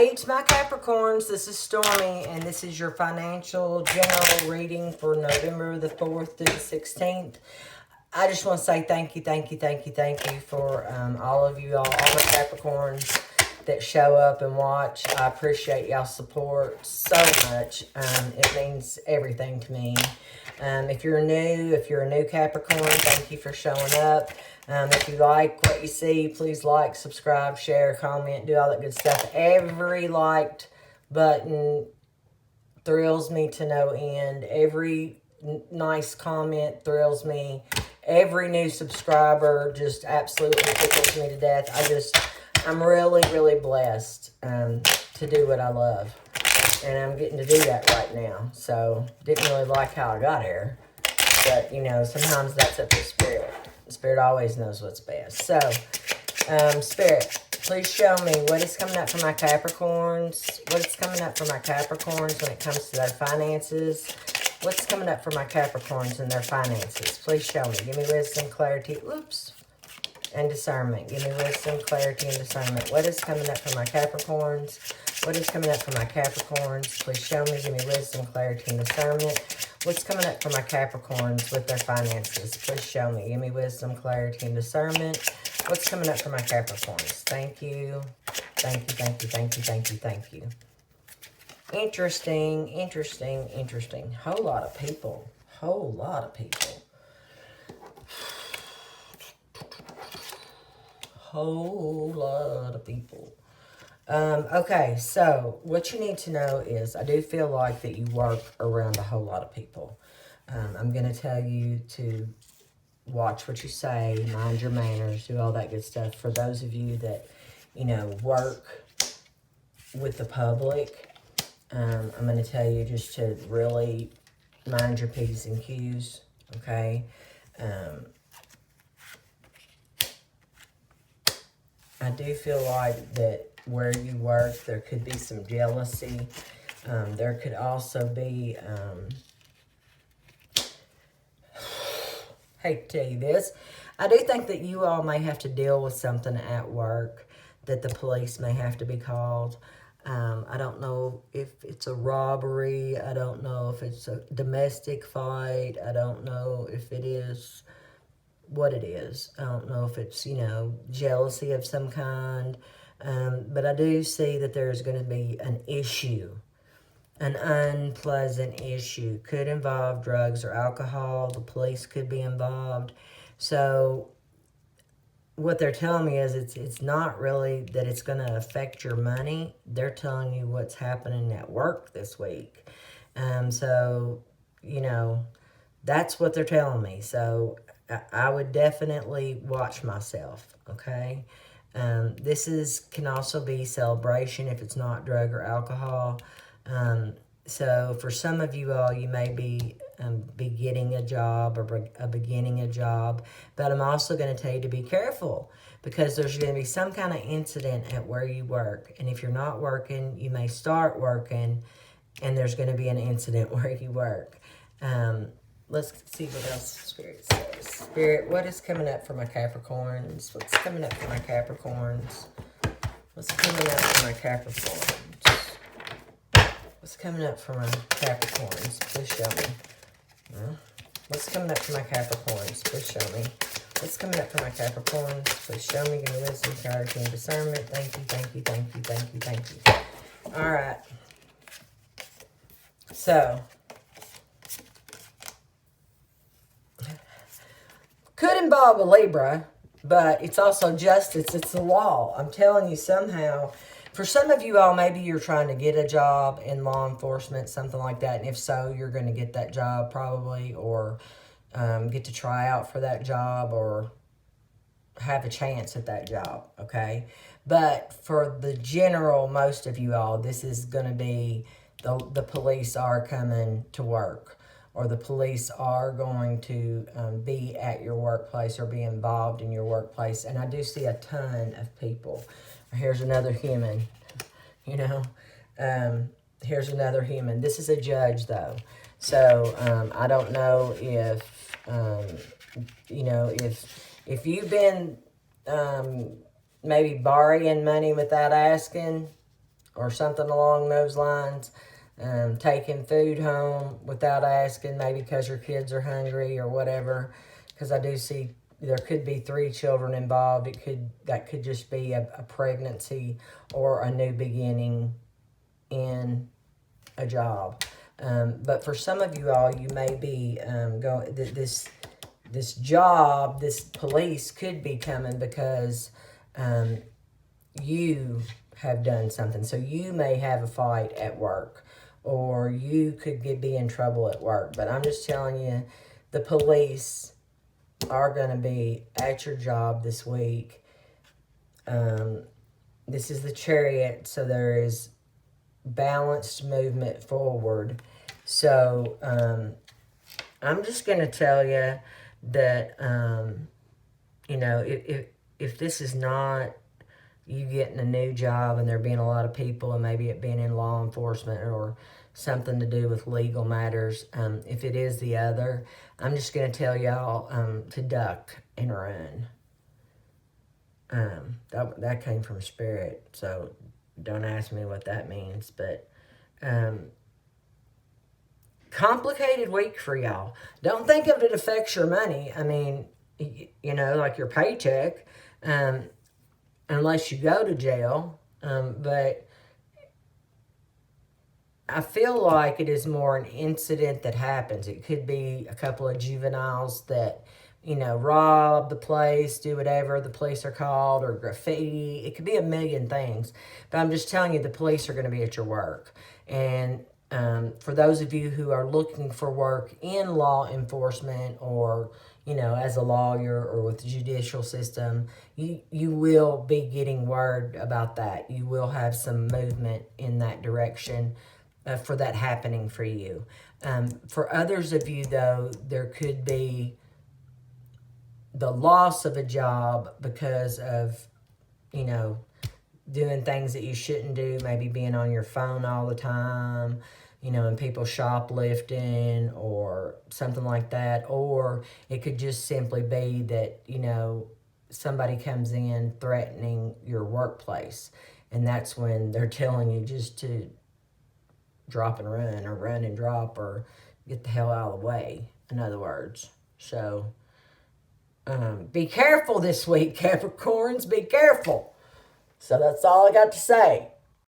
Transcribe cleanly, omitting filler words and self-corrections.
Hey to my Capricorns, this is Stormy, and this is your financial general reading for November the 4th through the 16th. I just want to say thank you for all of you all the Capricorns that show up and watch. I appreciate y'all's support so much. It means everything to me. If you're a new Capricorn, thank you for showing up. If you like what you see, please like, subscribe, share, comment, do all that good stuff. Every liked button thrills me to no end. Every nice comment thrills me. Every new subscriber just absolutely tickles me to death. I'm really, really blessed to do what I love. And I'm getting to do that right now. So, didn't really like how I got here. But, you know, sometimes that's up to Spirit. Spirit always knows what's best. So, Spirit, please show me what is coming up for my Capricorns. What is coming up for my Capricorns when it comes to their finances. What's coming up for my Capricorns and their finances? Please show me. Give me wisdom, clarity, and discernment. Give me wisdom, clarity, and discernment. What is coming up for my Capricorns? What is coming up for my Capricorns? Please show me. Give me wisdom, clarity, and discernment. What's coming up for my Capricorns with their finances? Please show me. Give me wisdom, clarity, and discernment. What's coming up for my Capricorns? Thank you. Thank you. Interesting. Whole lot of people. Okay, so what you need to know is I do feel like that you work around a whole lot of people. I'm going to tell you to watch what you say, mind your manners, do all that good stuff. For those of you that, you know, work with the public, I'm going to tell you just to really mind your P's and Q's, okay? I do feel like that where you work, there could be some jealousy. There could also be, hate to tell you this, I do think that you all may have to deal with something at work, that the police may have to be called. I don't know if it's a robbery. I don't know if it's a domestic fight. I don't know if it is what it is. I don't know if it's, you know, jealousy of some kind. But I do see that there's going to be an issue, an unpleasant issue. Could involve drugs or alcohol. The police could be involved. So what they're telling me is it's not really that it's going to affect your money. They're telling you what's happening at work this week. So, you know, that's what they're telling me. So I would definitely watch myself, okay? This can also be celebration if it's not drug or alcohol. So for some of you all, you may be getting a job or beginning a job. But I'm also going to tell you to be careful because there's going to be some kind of incident at where you work. And if you're not working, you may start working and there's going to be an incident where you work. Let's see what else Spirit says. Spirit, what is coming up for my Capricorns? What's coming up for my Capricorns? What's coming up for my Capricorns? What's coming up for my Capricorns? Please show me. What's coming up for my Capricorns? Please show me. What's coming up for my Capricorns? Please show me. Give me wisdom, clarity, and discernment. Thank you. All right. So, could involve a Libra, but it's also justice. It's the law. I'm telling you somehow. For some of you all, maybe you're trying to get a job in law enforcement, something like that. And if so, you're going to get that job probably, or get to try out for that job, or have a chance at that job, okay? But for the general, most of you all, this is going to be the police are coming to work, or the police are going to be at your workplace or be involved in your workplace. And I do see a ton of people. Here's another human, you know. Here's another human. This is a judge, though. So I don't know if, you know, if you've been maybe borrowing money without asking, or something along those lines. Taking food home without asking, maybe because your kids are hungry or whatever. Because I do see there could be 3 children involved. That could just be a pregnancy or a new beginning in a job. But for some of you all, you may be going this job, this police could be coming because you have done something. So you may have a fight at work, or you could be in trouble at work. But I'm just telling you, the police are going to be at your job this week. This is the Chariot, so there is balanced movement forward. So I'm just going to tell you that, you know, if this is not you getting a new job and there being a lot of people and maybe it being in law enforcement or something to do with legal matters, if it is the other, I'm just going to tell y'all to duck and run. That came from Spirit, so don't ask me what that means, but complicated week for y'all. Don't think of it affects your money. I mean, you know, like your paycheck, unless you go to jail. But I feel like it is more an incident that happens. It could be a couple of juveniles that, you know, rob the place, do whatever the police are called, or graffiti. It could be a million things. But I'm just telling you, the police are going to be at your work. And for those of you who are looking for work in law enforcement, or, you know, as a lawyer or with the judicial system, you will be getting word about that. You will have some movement in that direction for that happening for you. For others of you, though, there could be the loss of a job because of, you know, doing things that you shouldn't do, maybe being on your phone all the time, you know, and people shoplifting or something like that. Or it could just simply be that, you know, somebody comes in threatening your workplace, and that's when they're telling you just to drop and run, or run and drop, or get the hell out of the way, in other words. So be careful this week, Capricorns. Be careful. So that's all I got to say.